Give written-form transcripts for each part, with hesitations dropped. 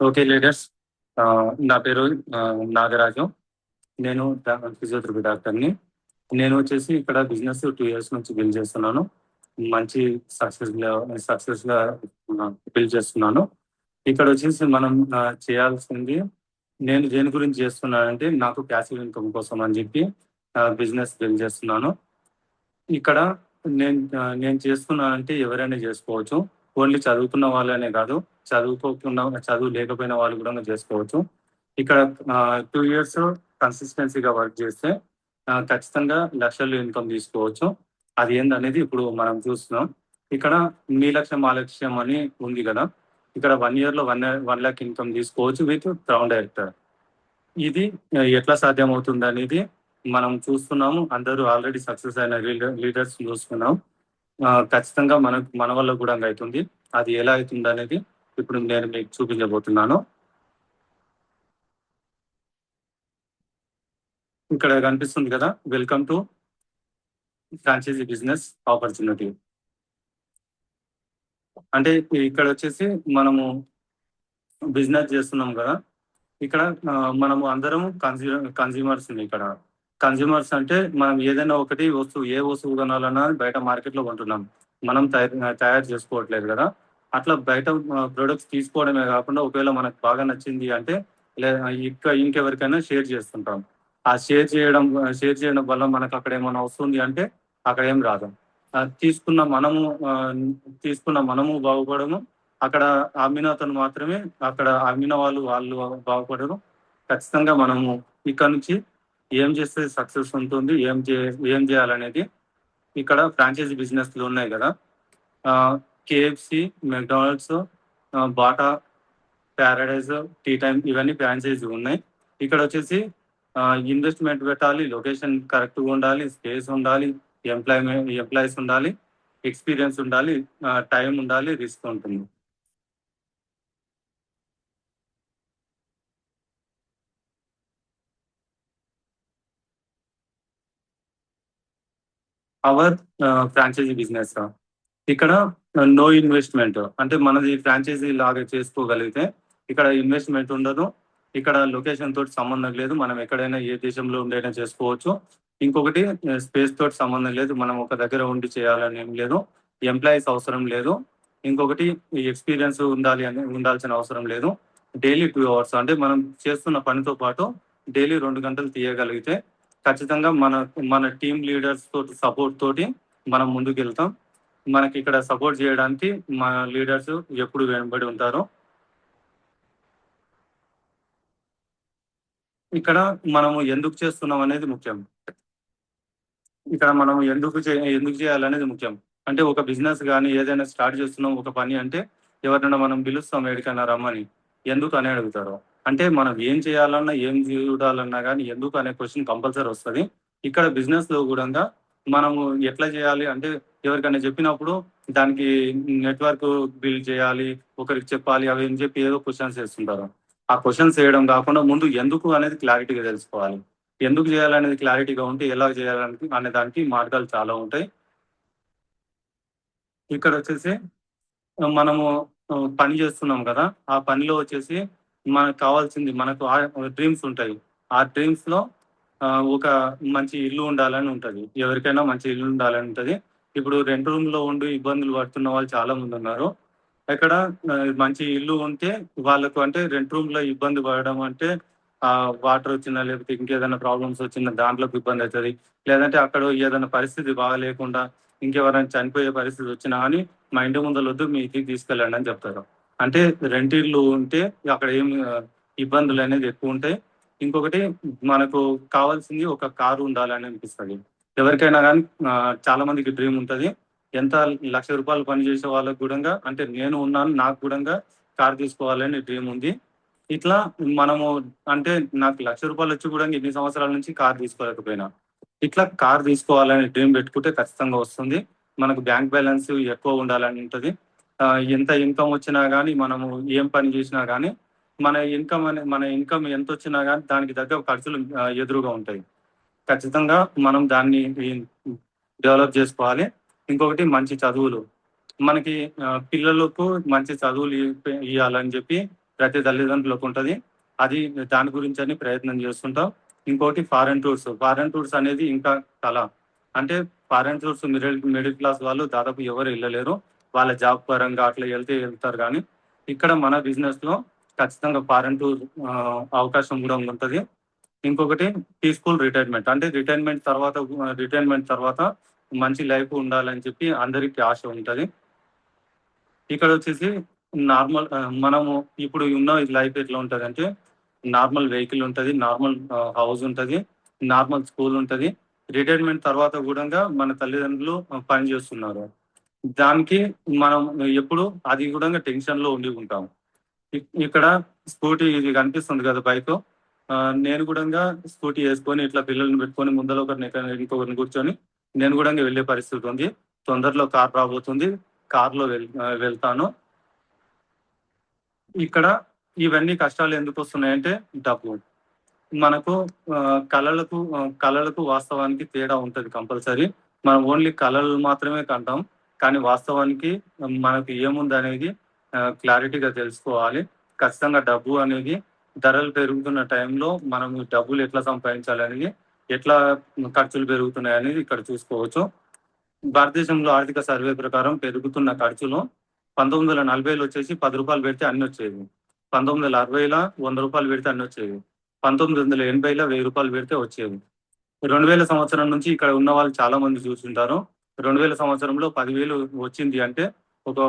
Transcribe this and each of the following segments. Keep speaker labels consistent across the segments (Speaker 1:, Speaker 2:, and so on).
Speaker 1: Okay leaders. నా పేరు నాగరాజు. నేను ఫిజియోథెరపీ డాక్టర్ని. నేను వచ్చేసి ఇక్కడ బిజినెస్ 2 ఇయర్స్ నుంచి బిల్డ్ చేస్తున్నాను. మంచి సక్సెస్‌గా బిల్డ్ చేస్తున్నాను. ఇక్కడ వచ్చేసి మనం చేయాల్సింది, నేను దేని గురించి చేస్తున్నానంటే నాకు ప్యాసివ్ ఇన్‌కమ్ కోసం అని చెప్పి బిజినెస్ బిల్డ్ చేస్తున్నాను. ఇక్కడ నేను చేస్తున్నానంటే ఎవరైనా చేసుకోవచ్చు. ఓన్లీ చదువుకున్న వాళ్ళనే కాదు, చదువు లేకపోయిన వాళ్ళు కూడా చేసుకోవచ్చు. ఇక్కడ 2 ఇయర్స్ కన్సిస్టెన్సీగా వర్క్ చేస్తే ఖచ్చితంగా లక్షల్లో ఇన్కమ్ తీసుకోవచ్చు. అది ఏందనేది ఇప్పుడు మనం చూస్తున్నాం. ఇక్కడ మీ లక్ష్యం మా లక్ష్యం అని ఉంది కదా! ఇక్కడ 1 ఇయర్‌లో 1,00,000 ఇన్కమ్ తీసుకోవచ్చు విత్ క్రౌన్ డైరెక్టర్. ఇది ఎట్లా సాధ్యమవుతుందనేది మనం చూస్తున్నాము. అందరూ ఆల్రెడీ సక్సెస్ అయిన లీడర్స్ చూస్తున్నాం. ఖచ్చితంగా మన వల్ల కూడా అయితుంది. అది ఎలా అయితుందనేది ఇప్పుడు నేను మీకు చూపించబోతున్నాను. ఇక్కడ కనిపిస్తుంది కదా! Welcome to franchisee business opportunity. అంటే ఇక్కడ వచ్చేసి మనము బిజినెస్ చేస్తున్నాం కదా! ఇక్కడ మనము అందరం కన్స్యూమర్స్ ఇక్కడ. కన్స్యూమర్స్ అంటే మనం ఏదైనా ఒకటి ఏ వస్తువు కొనాలన్నా బయట మార్కెట్‌లో కొంటున్నాం. మనం తయారు చేసుకోవట్లేదు కదా! అట్లా బయట ప్రొడక్ట్స్ తీసుకోవడమే కాకుండా ఒకవేళ మనకు బాగా నచ్చింది అంటే లే ఇంకెవరికైనా షేర్ చేస్తుంటాం. ఆ షేర్ చేయడం వల్ల మనకు అక్కడ ఏమైనా వస్తుంది అంటే అక్కడ ఏం రాదు. తీసుకున్న మనము బాగుపడము. అక్కడ అమ్మిన మాత్రమే, అక్కడ అమ్మిన వాళ్ళు బాగుపడరు. ఖచ్చితంగా మనము ఇక్కడ నుంచి ఏం చేస్తే సక్సెస్ ఉంటుంది, ఏం చేయాలనేది ఇక్కడ ఫ్రాంచైజీ బిజినెస్లు ఉన్నాయి కదా! KFC, McDonald's, Bata, Paradise, tea time ఇవన్నీ ఫ్రాంచైజీ ఉన్నాయి. ఇక్కడ వచ్చేసి ఇన్వెస్ట్మెంట్ పెట్టాలి, లొకేషన్ కరెక్ట్గా ఉండాలి, స్పేస్ ఉండాలి, ఎంప్లాయీస్ ఉండాలి, ఎక్స్పీరియన్స్ ఉండాలి, టైం ఉండాలి, రిస్క్ ఉంటుంది. అవర్ ఫ్రాంచైజీ బిజినెస్ ఇక్కడ నో ఇన్వెస్ట్మెంట్, అంటే మనది ఫ్రాంచైజీ లాగా చేసుకోగలిగితే ఇక్కడ ఇన్వెస్ట్మెంట్ ఉండదు. ఇక్కడ లొకేషన్ తోటి సంబంధం లేదు. మనం ఎక్కడైనా ఏ దేశంలో ఉండైనా చేసుకోవచ్చు. ఇంకొకటి స్పేస్ తోటి సంబంధం లేదు. మనం ఒక దగ్గర ఉండి చేయాలని ఏం లేదు. ఎంప్లాయీస్ అవసరం లేదు. ఇంకొకటి ఎక్స్పీరియన్స్ ఉండాల్సిన అవసరం లేదు. డైలీ 2 అవర్స్, అంటే మనం చేస్తున్న పనితో పాటు డైలీ 2 గంటలు తీయగలిగితే ఖచ్చితంగా మన టీమ్ లీడర్స్ తోటి సపోర్ట్ తోటి మనం ముందుకెళ్తాం. మనకి ఇక్కడ సపోర్ట్ చేయడానికి మన లీడర్స్ ఎప్పుడు వెనుబడి ఉంటారు. ఇక్కడ మనము ఎందుకు చేస్తున్నాం అనేది ముఖ్యం. ఇక్కడ మనం ఎందుకు చేయాలనేది ముఖ్యం. అంటే ఒక బిజినెస్ గాని ఏదైనా స్టార్ట్ చేస్తున్నాం ఒక పని అంటే ఎవరినైనా మనం పిలుస్తాం ఎక్కడికైనా రమ్మని. ఎందుకు అని అడుగుతారు. అంటే మనం ఏం చేయాలన్నా, ఏం చూడాలన్నా గాని ఎందుకు అనే క్వెషన్ కంపల్సరీ వస్తది. ఇక్కడ బిజినెస్‌లో గూడంగా మనము ఎట్లా చేయాలి అంటే ఎవరికైనా చెప్పినప్పుడు దానికి నెట్‌వర్క్ బిల్డ్ చేయాలి, ఒకరికి చెప్పాలి అవి అని చెప్పి ఏదో క్వెషన్స్ ఏస్తుంటారు. ఆ క్వెషన్స్ ఏయడం కాకుండా ముందు ఎందుకు అనేది క్లారిటీగా తెలుసుకోవాలి. ఎందుకు చేయాలనేది క్లారిటీగా ఉంటే ఎలా చేయాలని అనే దానికి మార్గాలు చాలా ఉంటాయి. ఇక్కడొచ్చేసి మనము పని చేస్తున్నాం కదా! ఆ పనిలో వచ్చేసి మనకు కావాల్సింది, మనకు డ్రీమ్స్ ఉంటాయి. ఆ డ్రీమ్స్‌లో ఒక మంచి ఇల్లు ఉండాలని ఉంటది. ఎవరికైనా మంచి ఇల్లు ఉండాలని ఉంటది. ఇప్పుడు రెంట్ రూమ్‌లో ఉండి ఇబ్బందులు పడుతున్న వాళ్ళు చాలా మందున్నారు. ఇక్కడ మంచి ఇల్లు ఉంటే వాళ్ళకు, అంటే రెంట్ రూమ్‌లో ఇబ్బంది పడడం అంటే వాటర్ వచ్చినా లేకపోతే ఇంకేదైనా ప్రాబ్లమ్స్ వచ్చినా దాంట్లోకి ఇబ్బందయితది. లేదంటే అక్కడ ఏదైనా పరిస్థితి బాగాలేకుండా ఇంకెవరైనా చనిపోయే పరిస్థితి వచ్చినా గాని మా ఇంటి ముందలొద్దు, మీ ఇంటికి తీసుకెళ్ళండి అని చెప్తారు. అంటే రెంట్ ఇల్లు ఉంటే అక్కడ ఏమి ఇబ్బందులనేది ఎక్కువుంటాయి. ఇంకొకటి మనకు కావాల్సింది ఒక కారు ఉండాలని అనిపిస్తది. ఎవరికైనా గాని చాలా మందికి డ్రీమ్ ఉంటది. ఎంత రూ. 1,00,000 పని చేసే వాళ్ళకి గూడంగా, అంటే నేను ఉన్నాను, నాకు గూడంగా కారు తీసుకోవాలని డ్రీమ్ ఉంది. ఇట్లా మనము, అంటే నాకు రూ. 1,00,000 వచ్చి గూడా ఇన్ని సంవత్సరాల నుంచి కారు తీసుకోలేకపోయినా. ఇట్లా కారు తీసుకోవాలని డ్రీమ్ పెట్టుకుంటే ఖచ్చితంగా వస్తుంది. మనకు బ్యాంక్ బ్యాలెన్స్ ఎక్కువ ఉండాలని ఉంటది. ఎంత ఇన్‌కమ్ వచ్చినా గాని, మనము ఏం పని చేసినా గాని, మన ఇన్‌కమ్ ఎంతొచ్చినా గాని దానికి తగ్గ ఖర్చులు ఎదురుగా ఉంటాయి. ఖచ్చితంగా మనం దాన్ని డెవలప్ చేసుకోవాలి. ఇంకొకటి మంచి చదువులు. మనకి పిల్లలకు మంచి చదువులు ఇయ్యాలని చెప్పి ప్రతి తల్లిదండ్రులకు ఉంటది. అది దాని గురించని ప్రయత్నం చేస్తుంటాం. ఇంకోటి ఫారెన్ టూర్స్. ఫారెన్ టూర్స్ అనేది ఇంకా కల. అంటే ఫారెన్ టూర్స్ మిడిల్ క్లాస్ వాళ్ళు దాదాపు ఎవరు ఎళ్ళలేరు. వాళ్ళ జాబ్ పరంగా అట్లా ఎళ్తారు గానీ, ఇక్కడ మన బిజినెస్‌లో ఖచ్చితంగా ఫారెన్ టూర్ అవకాశం గూడా ఉంటది. ఇంకొకటి పీస్‌ఫుల్ రిటైర్మెంట్. అంటే రిటైర్మెంట్ తర్వాత మంచి లైఫ్ ఉండాలని చెప్పి అందరికి ఆశ ఉంటది. ఇక్కడొచ్చేసి మనము ఇప్పుడు ఉన్న లైఫ్ ఎట్లా ఉంటదంటే, నార్మల్ వెహికల్ ఉంటది. నార్మల్ హౌస్ ఉంటది. నార్మల్ స్కూల్ ఉంటది. రిటైర్మెంట్ తర్వాత గూడంగా మన తల్లిదండ్రులు పని జేస్తున్నారు. దానికి మనం ఎప్పుడు అది గూడంగా టెన్షన్‌లో ఉండి ఉంటాం. ఇక్కడ స్కూటీ ఇది కనిపిస్తుంది కదా బైకు. నేను గూడంగా స్కూటీ యేసుకొని ఇట్లా పిల్లల్ని పెట్టుకొని ముందల ఒకరిని ఇంకొకరిని కూర్చొని నేను గూడంగా వెళ్ళే పరిస్థితి ఉంది. తొందరలో కార్ రాబోతుంది. కార్‌లో వెళ్తాను. ఇక్కడ ఇవన్నీ కష్టాలు ఎందుకొస్తున్నాయంటే డబ్బు. మనకు కలలకు వాస్తవానికి తేడా ఉంటది కంపల్సరీ. మనం ఓన్లీ కలలు మాత్రమే కంటాం. కానీ వాస్తవానికి మనకు ఏముందనేది క్లారిటీగా తెలుసుకోవాలి. ఖచ్చితంగా డబ్బు అనేది ధరలు పెరుగుతున్న టైంలో మనం డబ్బులు ఎట్లా సంపాదించాలనేది, ఎట్లా ఖర్చులు పెరుగుతున్నాయనేది ఇక్కడ చూసుకోవచ్చు. భారతదేశంలో ఆర్థిక సర్వే ప్రకారం పెరుగుతున్న ఖర్చులు 1940లో వచ్చేసి రూ. 10 పెడితే అన్నొచ్చేవి. 1960ల రూ. 100 పెడితే అన్నొచ్చేవి. 1980ల రూ. 1000 పెడితే వచ్చేవి. 2000 సంవత్సరం నుంచి ఇక్కడ ఉన్న వాళ్ళు చాలా మంది చూసుంటారు. 2000 సంవత్సరంలో 10,000 వచ్చింది అంటే,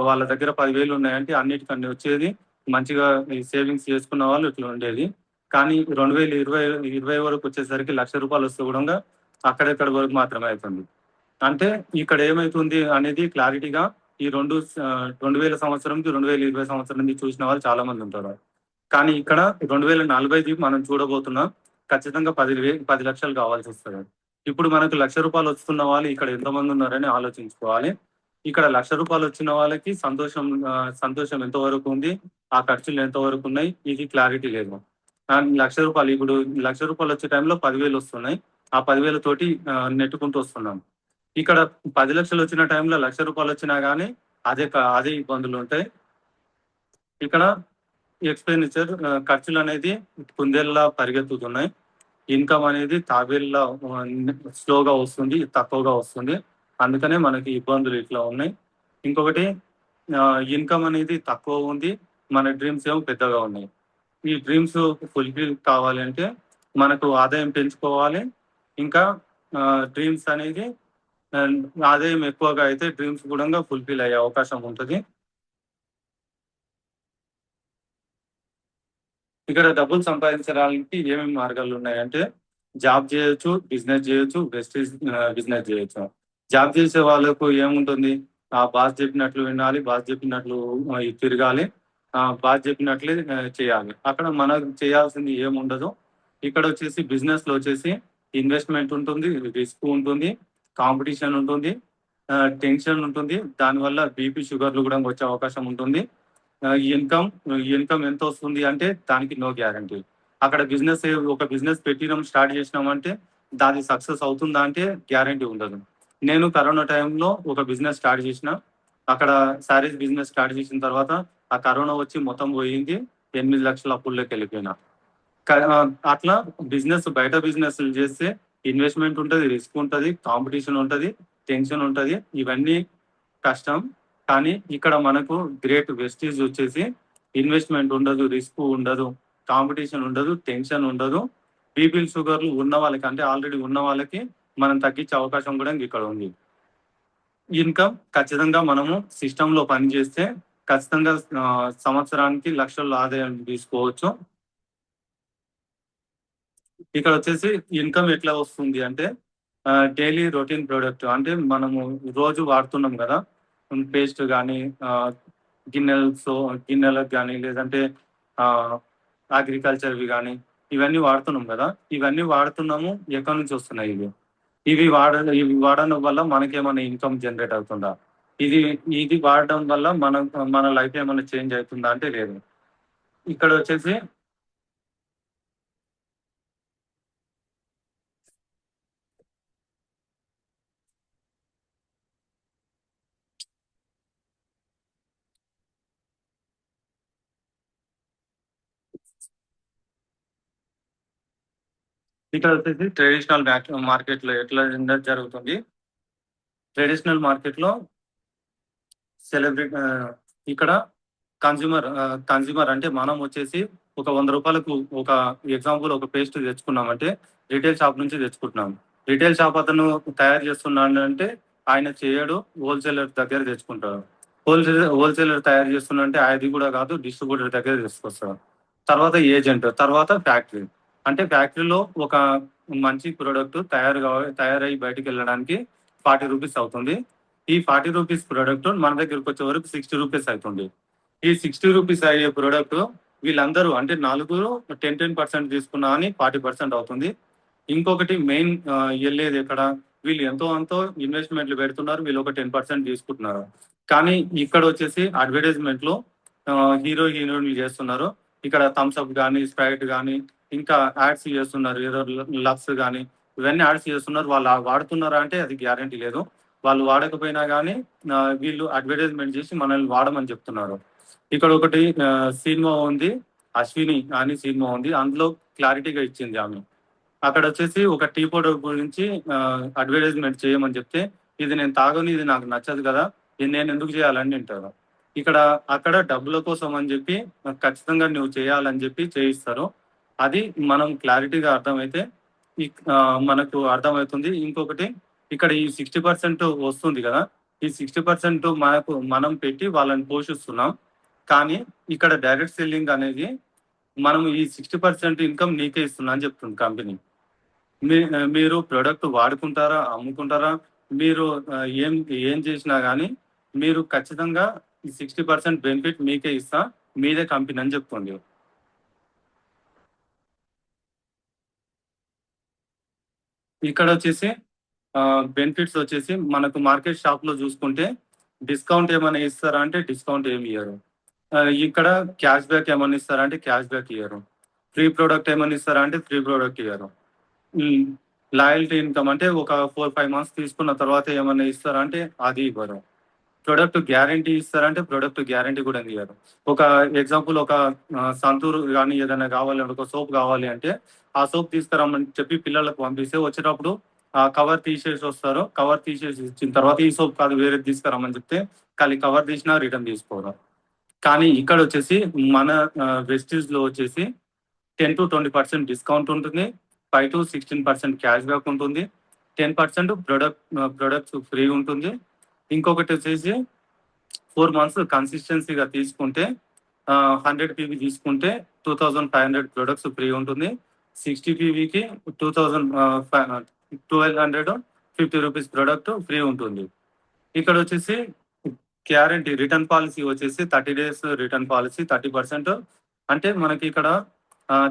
Speaker 1: వాళ్ళ దగ్గర 10,000 ఉన్నాయంటే అన్నిటికి అన్ని వచ్చేది. మంచిగా ఈ సేవింగ్స్ చేసుకున్న వాళ్ళు ఇట్లా ఉండేది. కానీ 2020 వరకు వచ్చేసరికి రూ. 1,00,000 వస్తే గూడంగా అక్కడక్కడి వరకు మాత్రమే అయితుంది. అంటే ఇక్కడ ఏమైతుంది అనేది క్లారిటీగా ఈ 2000 సంవత్సరంకి, 2020 సంవత్సరంది చూసిన వాళ్ళు చాలా మంది ఉంటారు. కానీ ఇక్కడ 2040ది మనం చూడబోతున్నాం. ఖచ్చితంగా 10,00,000 కావాల్సొస్తది. ఇప్పుడు మనకు రూ. 1,00,000 వస్తున్న వాళ్ళు ఇక్కడ ఎంతమంది ఉన్నారని ఆలోచించుకోవాలి. ఇక్కడ రూ. 1,00,000 వచ్చిన వాళ్ళకి సంతోషం ఎంతవరకు ఉంది? ఆ ఖర్చులు ఎంతవరకు ఉన్నాయి? ఇది క్లారిటీ లేదు. రూ. 1,00,000 ఇప్పుడు రూ. 1,00,000 వచ్చే టైంలో 10,000 వస్తున్నాయి. ఆ 10,000 తోటి నెట్టుకుంటూ వస్తున్నాం. ఇక్కడ 10,00,000 వచ్చిన టైంలో రూ. 1,00,000 వచ్చినా గానీ అదే ఇబ్బందులుంటాయి. ఇక్కడ ఖర్చులనేది కుందేలులా పరిగెత్తుతున్నాయి. ఇన్‌కమ్ అనేది తాబేలులా స్లోగా వస్తుంది. తక్కువగా వస్తుంది. అందుకనే మనకి ఇబ్బందులు ఇట్లా ఉన్నాయి. ఇంకొకటి ఇన్‌కమ్ అనేది తక్కువ ఉంది. మన డ్రీమ్స్ ఏమో పెద్దగా ఉన్నాయి. ఈ డ్రీమ్స్ ఫుల్‌ఫిల్ కావాలంటే మనకు ఆదాయం పెంచుకోవాలి. ఇంకా డ్రీమ్స్ అనేది ఆహ్, ఆదాయం ఎక్కువగా అయితే డ్రీమ్స్ గూడంగా ఫుల్‌ఫిల్ అయ్యే అవకాశం ఉంటది. ఇక్కడ డబ్బులు సంపాదించడానికి ఏమేమి మార్గాలున్నాయంటే, జాబ్ జేయొచ్చు, బిజినెస్ జేయొచ్చు, బిజినెస్ జేయొచ్చు. జాబ్ చేసే వాళ్ళకు ఏముంటుంది, బాస్ చెప్పినట్లు వినాలి, బాస్ చెప్పినట్లు తిరగాలి. బాస్ చెప్పినట్లే చేయాలి. అక్కడ మనం చేయాల్సింది ఏముండదు. ఇక్కడొచ్చేసి బిజినెస్‌లో వచ్చేసి ఇన్వెస్ట్‌మెంట్ ఉంటుంది, రిస్క్ ఉంటుంది, కాంపిటీషన్ ఉంటుంది, టెన్షన్ ఉంటుంది. దానివల్ల బీపీ, షుగర్‌లు గూడా వచ్చే అవకాశం ఉంటుంది. ఇన్‌కమ్ ఎంతొస్తుంది అంటే దానికి నో గ్యారంటీ. అక్కడ ఒక బిజినెస్ స్టార్ట్ చేసినామంటే దాది సక్సెస్ అవుతుందా అంటే గ్యారంటీ ఉండదు. నేను కరోనా టైంలో ఒక బిజినెస్ స్టార్ట్ చేసిన. అక్కడ శారీస్ బిజినెస్ స్టార్ట్ చేసిన తర్వాత ఆ కరోనా వచ్చి మొత్తం పోయింది. 8,00,000 అప్పుల్లోకెళ్ళిపోయినా. అట్లా బయట బిజినెస్‌లు చేస్తే ఇన్వెస్ట్‌మెంట్ ఉంటది, రిస్క్ ఉంటది, కాంపిటీషన్ ఉంటది, టెన్షన్ ఉంటది. ఇవన్నీ కష్టం. కానీ ఇక్కడ మనకు గ్రేట్ వెస్టీజ్ వచ్చేసి ఇన్వెస్ట్‌మెంట్ ఉండదు, రిస్క్ ఉండదు, కాంపిటీషన్ ఉండదు, టెన్షన్ ఉండదు. బీపీలు, షుగర్‌లు ఉన్న వాళ్ళకి అంటే ఆల్రెడీ ఉన్న వాళ్ళకి మనం తగ్గించే అవకాశం కూడా ఇక్కడ ఉంది. ఇన్‌కమ్ ఖచ్చితంగా మనము సిస్టమ్‌లో పని చేస్తే ఖచ్చితంగా సంవత్సరానికి లక్షల్లో ఆదాయం తీసుకోవచ్చు. ఇక్కడొచ్చేసి ఇన్‌కమ్ ఎట్లా వస్తుంది అంటే డైలీ రొటీన్ ప్రొడక్ట్ అంటే మనము రోజు వాడుతున్నాం గదా! పేస్ట్ గానీ, ఆహ్, గిన్నెలకు గానీ లేదంటే ఆహ్, అగ్రికల్చర్‌వి గానీ ఇవన్నీ వాడుతున్నాం గదా! ఇవన్నీ వాడుతున్నాము. ఎక్కడి నుంచి వస్తున్నాయి ఇవి? ఇవి వాడడం వల్ల మనకేమన్నా ఇన్‌కమ్ జనరేట్ అవుతుందా? ఇది ఇది వాడడం వల్ల మన లైఫ్ ఏమన్నా చేంజ్ అయితుందా అంటే లేదు. ఇక్కడొచ్చేసి ఇక్కడ వచ్చేసి ట్రెడిషనల్ మార్కెట్ లో ఎట్లా జరుగుతుంది. ట్రెడిషనల్ మార్కెట్ లో సెలబ్రిటీ ఇక్కడ కన్జ్యూమర్ అంటే మనం వచ్చేసి ఒక 100 రూపాయలకు ఒక ఎగ్జాంపుల్ ఒక పేస్ట్ తెచ్చుకున్నామంటే రిటైల్ షాప్ నుంచి తెచ్చుకుంటున్నాం. రిటైల్ షాప్ అతను తయారు చేస్తున్నాడు అంటే ఆయన చేయడు, హోల్సేలర్ దగ్గర తెచ్చుకుంటాడు. హోల్సేలర్ తయారు చేస్తున్నా అంటే అది కూడా కాదు, డిస్ట్రిబ్యూటర్ దగ్గర తీసుకొస్తాడు. తర్వాత ఏజెంట్, తర్వాత ఫ్యాక్టరీ. అంటే ఫ్యాక్టరీలో ఒక మంచి ప్రోడక్ట్ తయారై బయటకు వెళ్ళడానికి 40 రూపీస్ అవుతుంది. ఈ 40 రూపీస్ ప్రోడక్ట్ మన దగ్గరకు వచ్చే వరకు 60 రూపీస్ అవుతుంది. ఈ 60 రూపీస్ అయ్యే ప్రోడక్ట్ వీళ్ళందరూ అంటే నలుగురు 10% తీసుకున్నా అని 40% అవుతుంది. ఇంకొకటి మెయిన్ వెళ్ళేది ఎక్కడ, వీళ్ళు ఎంతో అంతో ఇన్వెస్ట్మెంట్లు పెడుతున్నారు, వీళ్ళు ఒక 10% తీసుకుంటున్నారు. కానీ ఇక్కడ వచ్చేసి అడ్వర్టైజ్మెంట్ లో హీరో హీరోయిన్లు చేస్తున్నారు. ఇక్కడ థమ్స్అప్ కానీ, స్ప్రైట్ కానీ, ఇంకా యాడ్స్ చేస్తున్నారు. ఏదో లక్స్ కానీ ఇవన్నీ యాడ్స్ చేస్తున్నారు. వాళ్ళు వాడుతున్నారా అంటే అది గ్యారంటీ లేదు. వాళ్ళు వాడకపోయినా కానీ వీళ్ళు అడ్వర్టైజ్మెంట్ చేసి మనల్ని వాడమని చెప్తున్నారు. ఇక్కడ ఒకటి సినిమా ఉంది, అశ్విని అని సినిమా ఉంది, అందులో క్లారిటీగా ఇచ్చింది ఆమె. అక్కడ వచ్చేసి ఒక టీ పౌడర్ గురించి అడ్వర్టైజ్మెంట్ చేయమని చెప్తే, ఇది నేను తాగని, ఇది నాకు నచ్చదు కదా, ఇది నేను ఎందుకు చేయాలని అంటారు. అక్కడ డబ్బుల కోసం అని చెప్పి ఖచ్చితంగా నువ్వు చేయాలని చెప్పి చేయిస్తారు. అది మనం క్లారిటీగా అర్థమైతే మనకు అర్థమవుతుంది. ఇంకొకటి ఇక్కడ ఈ 60% వస్తుంది కదా, ఈ 60% మనం పెట్టి వాళ్ళని పోషిస్తున్నాం. కానీ ఇక్కడ డైరెక్ట్ సెల్లింగ్ అనేది మనం ఈ 60% ఇన్కమ్ నీకే ఇస్తున్నా అని చెప్తుంది కంపెనీ. మీరు ప్రొడక్ట్ వాడుకుంటారా, అమ్ముకుంటారా, మీరు ఏం ఏం చేసినా కానీ మీరు ఖచ్చితంగా ఈ 60% బెనిఫిట్ మీకే ఇస్తా, మీదే కంపెనీ అని చెప్తుంది. ఇక్కడ వచ్చేసి బెనిఫిట్స్ వచ్చేసి మనకు మార్కెట్ షాప్ లో చూసుకుంటే డిస్కౌంట్ ఏమైనా ఇస్తారా అంటే డిస్కౌంట్ ఏమి ఇయ్యరు. ఇక్కడ క్యాష్ బ్యాక్ ఏమైనా ఇస్తారా అంటే క్యాష్ బ్యాక్ ఇయ్యరు. ఫ్రీ ప్రోడక్ట్ ఏమైనా ఇస్తారా అంటే ఫ్రీ ప్రోడక్ట్ ఇయ్యరు. లాయల్టీ ఇన్కమ్ అంటే ఒక 4-5 మంత్స్ తీసుకున్న తర్వాత ఏమైనా ఇస్తారా అంటే అది ఇవ్వరు. ప్రొడక్ట్ గ్యారంటీ ఇస్తారంటే ప్రొడక్ట్ గ్యారంటీ కూడా ఇవ్వరు. ఒక ఎగ్జాంపుల్ ఒక సంతూర్ కానీ ఏదైనా కావాలి, ఒక సోప్ కావాలి అంటే ఆ సోప్ తీసుకురమ్మని చెప్పి పిల్లలకు పంపిస్తే వచ్చేటప్పుడు ఆ కవర్ తీసేసి వస్తారు. కవర్ తీసేసి ఇచ్చిన తర్వాత ఈ సోప్ కాదు వేరేది తీసుకురమ్మని చెప్తే ఖాళీ కవర్ తీసినా రిటర్న్ తీసుకోవడం. కానీ ఇక్కడ వచ్చేసి మన వెస్టీజ్ లో వచ్చేసి 10-20% డిస్కౌంట్ ఉంటుంది, 5-16% క్యాష్ బ్యాక్ ఉంటుంది, 10% ప్రొడక్ట్స్ ఫ్రీ ఉంటుంది. ఇంకొకటి వచ్చేసి 4 మంత్స్ కన్సిస్టెన్సీగా తీసుకుంటే 100 పీవీ తీసుకుంటే 2500 ప్రొడక్ట్స్ ఫ్రీ ఉంటుంది. 60 పీవీకి 1250 రూపీస్ ప్రొడక్ట్ ఫ్రీ ఉంటుంది. ఇక్కడ వచ్చేసి గ్యారంటీ రిటర్న్ పాలసీ వచ్చేసి 30 days రిటర్న్ పాలసీ, 30%. అంటే మనకి ఇక్కడ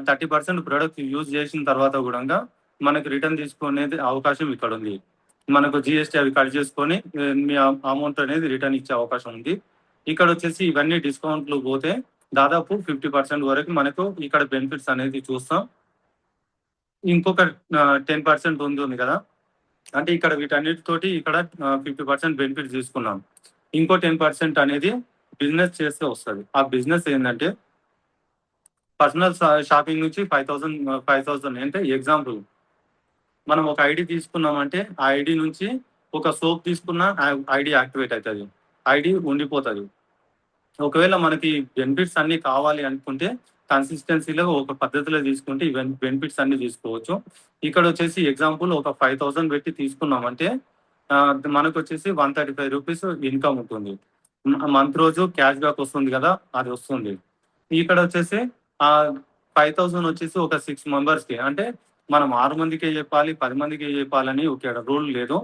Speaker 1: 30% ప్రొడక్ట్ యూజ్ చేసిన తర్వాత కూడా మనకి రిటర్న్ తీసుకునేది అవకాశం ఇక్కడ ఉంది. మనకు జిఎస్టీ అవి కట్ చేసుకొని మీ అమౌంట్ అనేది రిటర్న్ ఇచ్చే అవకాశం ఉంది. ఇక్కడ వచ్చేసి ఇవన్నీ డిస్కౌంట్లు పోతే దాదాపు 50% వరకు మనకు ఇక్కడ బెనిఫిట్స్ అనేది చూస్తాం. ఇంకొక 10% ఉంది కదా, అంటే ఇక్కడ వీటన్నిటితోటి ఇక్కడ 50% బెనిఫిట్ తీసుకున్నాం. ఇంకో 10% అనేది బిజినెస్ చేస్తే వస్తుంది. ఆ బిజినెస్ ఏంటంటే పర్సనల్ షాపింగ్ నుంచి 5,000 అంటే ఎగ్జాంపుల్ మనం ఒక ఐడి తీసుకున్నామంటే ఆ ఐడి నుంచి ఒక సోప్ తీసుకున్న ఐడి యాక్టివేట్ అవుతుంది, ఐడి ఉండిపోతుంది. ఒకవేళ మనకి బెనిఫిట్స్ అన్ని కావాలి అనుకుంటే కన్సిస్టెన్సీలో ఒక పద్ధతిలో తీసుకుంటే ఈ బెనిఫిట్స్ అన్ని తీసుకోవచ్చు. ఇక్కడ వచ్చేసి ఎగ్జాంపుల్ ఒక 5,000 పెట్టి తీసుకున్నామంటే మనకు వచ్చేసి 135 రూపీస్ ఇన్కమ్ ఉంటుంది. మంత్ రోజు క్యాష్ బ్యాక్ వస్తుంది కదా, అది వస్తుంది. ఇక్కడ వచ్చేసి 5,000 వచ్చేసి ఒక 6 మెంబర్స్ కి, అంటే మనం 6 మందికే చెప్పాలి, 10 మందికే చెప్పాలని ఒక రూల్ లేదు.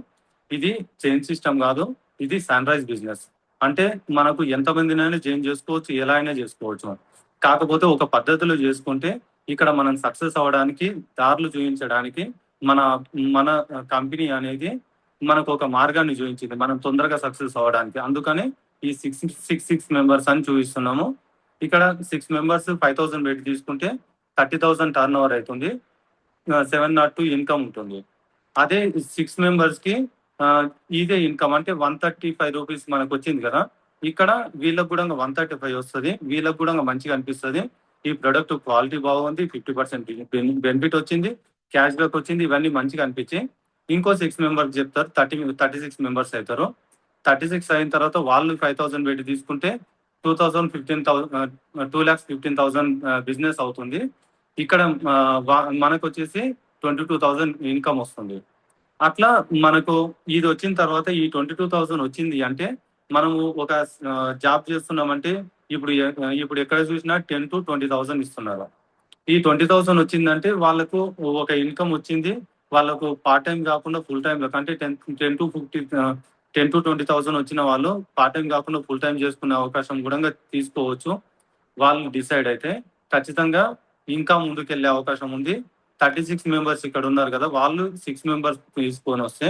Speaker 1: ఇది చైన్ సిస్టమ్ కాదు, ఇది సన్ రైజ్ బిజినెస్. అంటే మనకు ఎంతమందినైనా చేంజ్ చేసుకోవచ్చు, ఎలా అయినా చేసుకోవచ్చు. కాకపోతే ఒక పద్ధతిలో చేసుకుంటే ఇక్కడ మనం సక్సెస్ అవ్వడానికి దారులు చూపించడానికి మన మన కంపెనీ అనేది మనకు ఒక మార్గాన్ని చూపించింది మనం తొందరగా సక్సెస్ అవ్వడానికి. అందుకని ఈ 6 మెంబర్స్ అని చూపిస్తున్నాము. ఇక్కడ 6 మెంబర్స్ 5,000 పెట్టి తీసుకుంటే 30,000 టర్న్ ఓవర్ అవుతుంది, 702 ఇన్కమ్ ఉంటుంది. అదే 6 మెంబర్స్ కి ఇదే ఇన్కమ్ అంటే 135 రూపీస్ మనకు వచ్చింది కదా, ఇక్కడ వీళ్ళకు కూడా 135 వస్తుంది, వీళ్ళకు కూడా మంచిగా అనిపిస్తుంది. ఈ ప్రొడక్ట్ క్వాలిటీ బాగుంది, 50% బెనిఫిట్ వచ్చింది, క్యాష్ బ్యాక్ వచ్చింది. ఇవన్నీ మంచిగా అనిపించి ఇంకో 6 మెంబర్స్ చెప్తారు. 36 మెంబర్స్ అవుతారు. 36 అయిన తర్వాత వాళ్ళు 5,000 పెట్టి తీసుకుంటే 2,15,000 బిజినెస్ అవుతుంది. ఇక్కడ మనకు వచ్చేసి 22,000 ఇన్కమ్ వస్తుంది. అట్లా మనకు ఇది వచ్చిన తర్వాత ఈ 22,000 వచ్చింది అంటే మనము ఒక జాబ్ చేస్తున్నామంటే ఇప్పుడు ఎక్కడ చూసినా 10,000 to 20,000 ఇస్తున్నారు. ఈ 20,000 వచ్చిందంటే వాళ్ళకు ఒక ఇన్కమ్ వచ్చింది. వాళ్ళకు పార్ట్ టైం కాకుండా ఫుల్ టైం అంటే 10,000 to 20,000 వచ్చిన వాళ్ళు పార్ట్ టైం కాకుండా ఫుల్ టైం చేసుకునే అవకాశం కూడా తీసుకోవచ్చు. వాళ్ళు డిసైడ్ అయితే ఖచ్చితంగా ఇంకా ముందుకెళ్లే అవకాశం ఉంది. 36 మెంబర్స్ ఇక్కడ ఉన్నారు కదా, వాళ్ళు 6 మెంబర్స్ తీసుకొని వస్తే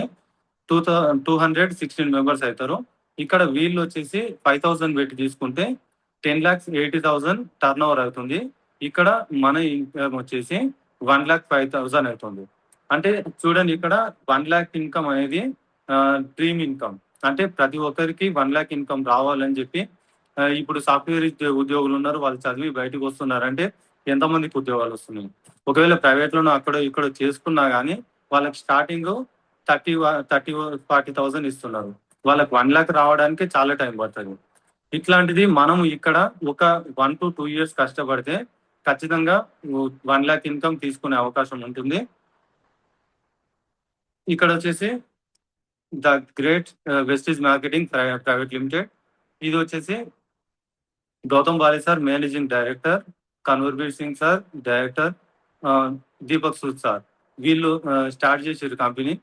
Speaker 1: 216 మెంబర్స్ అవుతారు. ఇక్కడ వీళ్ళు వచ్చేసి 5,000 పెట్టి తీసుకుంటే 10,80,000 టర్న్ ఓవర్ అవుతుంది. ఇక్కడ మన ఇన్కమ్ వచ్చేసి 1,05,000 అవుతుంది. అంటే చూడండి, ఇక్కడ 1,00,000 ఇన్కమ్ అనేది డ్రీమ్ ఇన్కమ్. అంటే ప్రతి ఒక్కరికి 1,00,000 ఇన్కమ్ రావాలని చెప్పి ఇప్పుడు సాఫ్ట్వేర్ ఉద్యోగులు ఉన్నారు, వాళ్ళు చదివి బయటకు వస్తున్నారు అంటే ఎంతమందికి ఉద్యోగాలు వస్తున్నాయి. ఒకవేళ ప్రైవేట్ లోనూ అక్కడ ఇక్కడ చేసుకున్నా కానీ వాళ్ళకి స్టార్టింగ్ 30-40,000 ఇస్తున్నారు. వాళ్ళకి 1,00,000 రావడానికి చాలా టైం పడుతుంది. ఇట్లాంటిది మనం ఇక్కడ ఒక 1 to 2 years కష్టపడితే ఖచ్చితంగా 1,00,000 ఇన్కమ్ తీసుకునే అవకాశం ఉంటుంది. ఇక్కడ వచ్చేసి the great vestige marketing private limited, ఇది వచ్చేసి Gautam Bali sir managing director, Kanwarbir Singh sir director, Deepak Sood sir వీళ్ళు స్టార్ట్ చేసారు కంపెనీ.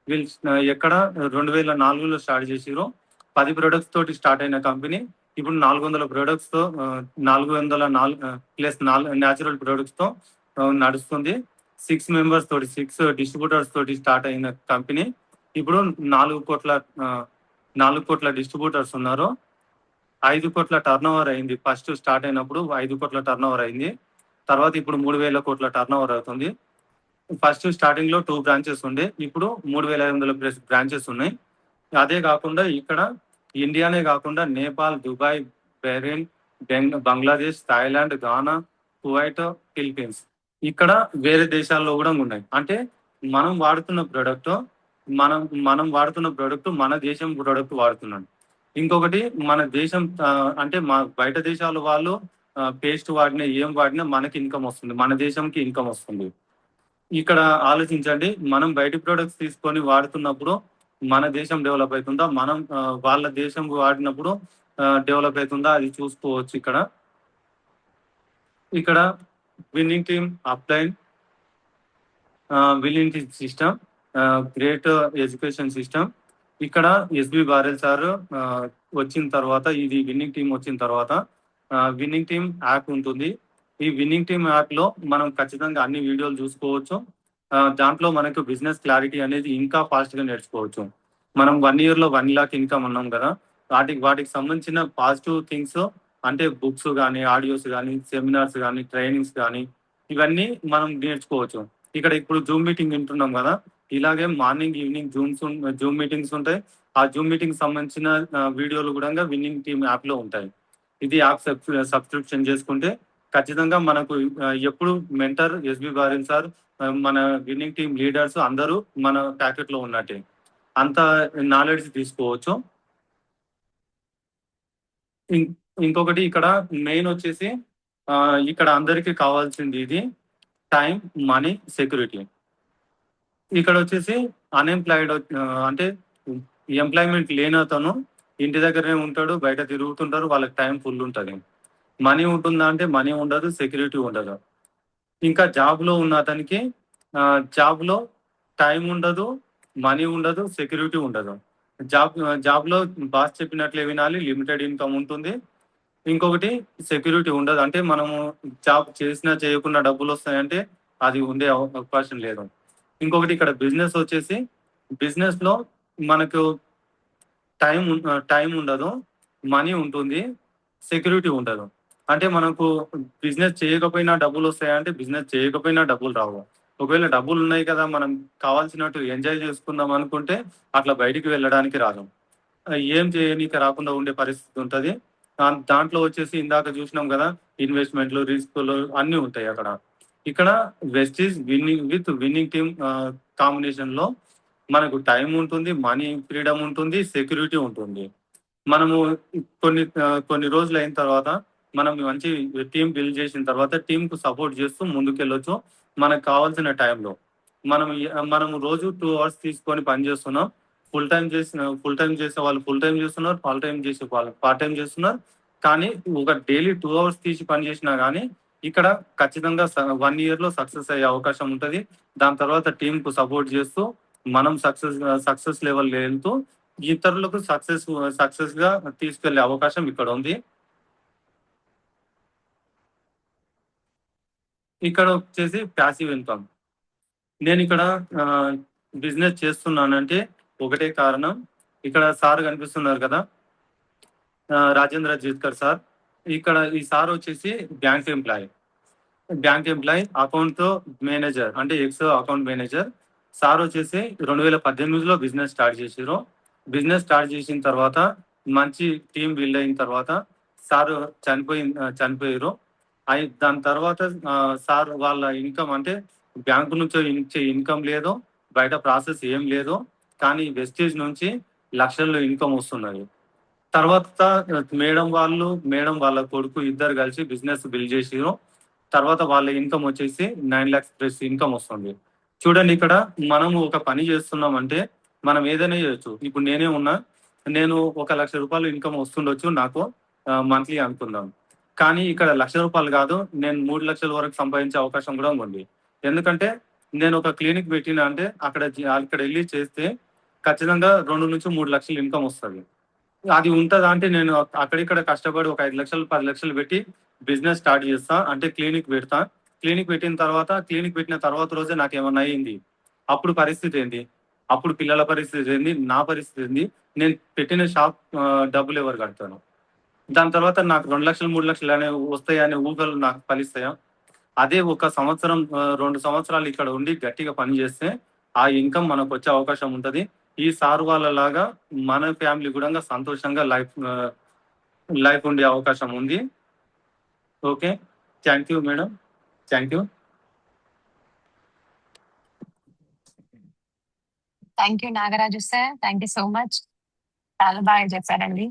Speaker 1: వీళ్ళు ఎక్కడ 2004లో స్టార్ట్ చేసారు. 10 ప్రొడక్ట్స్ తోటి స్టార్ట్ అయిన కంపెనీ ఇప్పుడు 400 ప్రొడక్ట్స్ తో 404 ప్లస్ న్యాచురల్ ప్రొడక్ట్స్ తో నడుస్తుంది. 6 మెంబర్స్ తోటి 6 డిస్ట్రిబ్యూటర్స్ తోటి స్టార్ట్ అయిన కంపెనీ ఇప్పుడు 4 కోట్ల డిస్ట్రిబ్యూటర్స్ ఉన్నారు. 5 కోట్ల టర్న్ ఓవర్ అయింది. ఫస్ట్ స్టార్ట్ అయినప్పుడు 5 కోట్ల టర్న్ ఓవర్ అయింది. తర్వాత ఇప్పుడు 3,000 కోట్ల టర్న్ ఓవర్ అవుతుంది. ఫస్ట్ స్టార్టింగ్ లో 2 బ్రాంచెస్ ఉండే, ఇప్పుడు 3,500 బ్రాంచెస్ ఉన్నాయి. అదే కాకుండా ఇక్కడ ఇండియానే కాకుండా Nepal, Dubai, Bahrain, Bangladesh, Thailand, Ghana, Kuwait, Philippines ఇక్కడ వేరే దేశాల్లో కూడా ఉన్నాయి. అంటే మనం వాడుతున్న ప్రోడక్ట్ మనం వాడుతున్న ప్రోడక్ట్ మన దేశం ప్రోడక్ట్ వాడుతున్నాం. ఇంకొకటి మన దేశం అంటే బయట దేశాల వాళ్ళు పేస్ట్ వాడినా ఏం వాడినా మనకి ఇన్కమ్ వస్తుంది, మన దేశంకి ఇన్కమ్ వస్తుంది. ఇక్కడ ఆలోచించండి, మనం బయట ప్రొడక్ట్స్ తీసుకొని వాడుతున్నప్పుడు మన దేశం డెవలప్ అవుతుందా, మనం వాళ్ళ దేశం వాడినప్పుడు డెవలప్ అవుతుందా, అది చూసుకోవచ్చు. ఇక్కడ winning team upline, winning team system, great education system. ఇక్కడ ఎస్బి బారెల్ సార్ వచ్చిన తర్వాత, ఇది విన్నింగ్ టీమ్ వచ్చిన తర్వాత విన్నింగ్ టీమ్ యాప్ ఉంటుంది. ఈ విన్నింగ్ టీమ్ యాప్ లో మనం ఖచ్చితంగా అన్ని వీడియోలు చూసుకోవచ్చు. దాంట్లో మనకు బిజినెస్ క్లారిటీ అనేది ఇంకా ఫాస్ట్ గా నేర్చుకోవచ్చు. మనం 1 year లో 1,00,000 ఇన్కమ్ అన్నాం కదా, వాటికి సంబంధించిన పాజిటివ్ థింగ్స్ అంటే బుక్స్ కానీ, ఆడియోస్ కానీ, సెమినార్స్ కానీ, ట్రైనింగ్స్ కానీ ఇవన్నీ మనం నేర్చుకోవచ్చు. ఇప్పుడు జూమ్ మీటింగ్ వింటున్నాం కదా, ఇలాగే మార్నింగ్ ఈవినింగ్ జూమ్ మీటింగ్స్ ఉంటాయి. ఆ జూమ్ మీటింగ్ సంబంధించిన వీడియోలు కూడా విన్నింగ్ టీమ్ యాప్ లో ఉంటాయి. ఇది యాప్ సబ్స్క్రిప్షన్ చేసుకుంటే ఖచ్చితంగా మనకు ఎప్పుడు మెంటర్ ఎస్బి బారెల్ సార్, మన విన్నింగ్ టీమ్ లీడర్స్ అందరూ మన ప్యాకెట్ లో ఉన్నట్టే, అంత నాలెడ్జ్ తీసుకోవచ్చు. ఇంకొకటి ఇక్కడ మెయిన్ వచ్చేసి ఇక్కడ అందరికీ కావాల్సింది ఇది టైం, మనీ, సెక్యూరిటీ. ఇక్కడ వచ్చేసి అన్ఎంప్లాయిడ్ అంటే ఎంప్లాయ్మెంట్ లేని అతను ఇంటి దగ్గరనే ఉంటాడు, బయట తిరుగుతుంటారు, వాళ్ళకి టైం ఫుల్ ఉంటుంది. మనీ ఉంటుందా అంటే మనీ ఉండదు, సెక్యూరిటీ ఉండదు. ఇంకా జాబ్ లో ఉన్న అతనికి జాబ్ లో టైం ఉండదు, మనీ ఉండదు, సెక్యూరిటీ ఉండదు. జాబ్ లో బాస్ చెప్పినట్లే వినాలి, లిమిటెడ్ ఇన్కమ్ ఉంటుంది. ఇంకొకటి సెక్యూరిటీ ఉండదు, అంటే మనము జాబ్ చేసినా చేయకుండా డబ్బులు వస్తాయంటే అది ఉండే అవకాశం లేదు. ఇంకొకటి ఇక్కడ బిజినెస్ వచ్చేసి, బిజినెస్ లో మనకు టైం ఉండదు, మనీ ఉంటుంది, సెక్యూరిటీ ఉండదు. అంటే మనకు బిజినెస్ చేయకపోయినా డబ్బులు వస్తాయంటే బిజినెస్ చేయకపోయినా డబ్బులు రావు. ఒకవేళ డబ్బులు ఉన్నాయి కదా, మనం కావాల్సినట్టు ఎంజాయ్ చేసుకుందాం అనుకుంటే అట్లా బయటికి వెళ్ళడానికి రాదు, ఏం చేయనీకి రాకుండా ఉండే పరిస్థితి ఉంటుంది. దాంట్లో వచ్చేసి ఇందాక చూసినాం కదా, ఇన్వెస్ట్మెంట్లు, రిస్కులు అన్నీ ఉంటాయి అక్కడ. ఇక్కడ వెస్టీజ్ విన్నింగ్ టీమ్ కాంబినేషన్ లో మనకు టైం ఉంటుంది, మనీ ఫ్రీడమ్ ఉంటుంది, సెక్యూరిటీ ఉంటుంది. మనము కొన్ని రోజులు అయిన తర్వాత మనం మంచి టీం బిల్డ్ చేసిన తర్వాత టీం కు సపోర్ట్ చేస్తూ ముందుకెళ్ళొచ్చు. మనకు కావాల్సిన టైంలో మనము రోజు 2 hours తీసుకొని పని చేస్తున్నాం. ఫుల్ టైం చేసే వాళ్ళు ఫుల్ టైం చేస్తున్నారు, పార్ట్ టైం చేసే వాళ్ళు పార్ట్ టైం చేస్తున్నారు. కానీ ఒక డైలీ 2 hours తీసి పని చేసినా కానీ ఇక్కడ ఖచ్చితంగా 1 year లో సక్సెస్ అయ్యే అవకాశం ఉంటుంది. దాని తర్వాత టీం కు సపోర్ట్ చేస్తూ మనం సక్సెస్ లెవెల్ వెళ్తూ ఇతరులకు సక్సెస్ గా తీసుకెళ్లే అవకాశం ఇక్కడ ఉంది. ఇక్కడ వచ్చేసి ప్యాసివ్ ఇన్కమ్. నేను ఇక్కడ బిజినెస్ చేస్తున్నానంటే ఒకటే కారణం, ఇక్కడ సార్ కనిపిస్తున్నారు కదా, రాజేంద్ర జీత్కర్ సార్. ఇక్కడ ఈ సార్ వచ్చేసి బ్యాంక్ ఎంప్లాయ్ అకౌంట్ మేనేజర్, అంటే ఎక్స్ అకౌంట్ మేనేజర్. సార్ వచ్చేసి 2018లో బిజినెస్ స్టార్ట్ చేసారు. బిజినెస్ స్టార్ట్ చేసిన తర్వాత మంచి టీం బిల్డ్ అయిన తర్వాత సార్ చనిపోయారు. దాని తర్వాత సార్ వాళ్ళ ఇన్కమ్ అంటే బ్యాంకు నుంచి ఇచ్చే ఇన్కమ్ లేదు, బయట ప్రాసెస్ ఏం లేదు, కానీ వెస్టేజ్ నుంచి లక్షల్లో ఇన్కమ్ వస్తున్నది. తర్వాత మేడం వాళ్ళ కొడుకు ఇద్దరు కలిసి బిజినెస్ బిల్డ్ చేసారు. తర్వాత వాళ్ళ ఇన్కమ్ వచ్చేసి 9 lakhs ప్లస్ ఇన్కమ్ వస్తుంది. చూడండి, ఇక్కడ మనము ఒక పని చేస్తున్నామంటే మనం ఏదైనా చేయొచ్చు. ఇప్పుడు నేను 1 లక్ష రూపాయలు ఇన్కమ్ వస్తుండొచ్చు నాకు మంత్లీ అనుకుందాం. కానీ ఇక్కడ 1 లక్ష రూపాయలు కాదు, నేను 3 లక్షల వరకు సంపాదించే అవకాశం కూడా ఉంది. ఎందుకంటే నేను ఒక క్లినిక్ పెట్టినా అంటే అక్కడ వెళ్ళి చేస్తే ఖచ్చితంగా 2 నుంచి 3 లక్షలు ఇన్కమ్ వస్తుంది. అది ఉంటదా అంటే నేను అక్కడిక్కడ కష్టపడి ఒక 5 లక్షలు 10 లక్షలు పెట్టి బిజినెస్ స్టార్ట్ చేస్తా, అంటే క్లినిక్ పెడతా. క్లినిక్ పెట్టిన తర్వాత రోజే నాకు ఏమన్నా అయింది, అప్పుడు పరిస్థితి ఏంది? అప్పుడు పిల్లల పరిస్థితి ఏంది? నా పరిస్థితి ఏంది? నేను పెట్టిన షాప్ డబ్బులు ఎవరు కడతాను? దాని తర్వాత నాకు 2 లక్షలు 3 లక్షలు అనేవి వస్తాయనే ఊహలు నాకు ఫలిస్తాయా? అదే 1 సంవత్సరం 2 సంవత్సరాలు ఇక్కడ ఉండి గట్టిగా పని చేస్తే ఆ ఇన్కమ్ మనకు వచ్చే అవకాశం ఉంటది. ఈ సార్ వాళ్ళలాగా మన ఫ్యామిలీ కూడా సంతోషంగా లైఫ్ ఉండే అవకాశం ఉంది. Okay, thank you madam, thank you.
Speaker 2: Thank you Nagaraju sir, thank you so much. చాలా బాగా చెప్పారండి.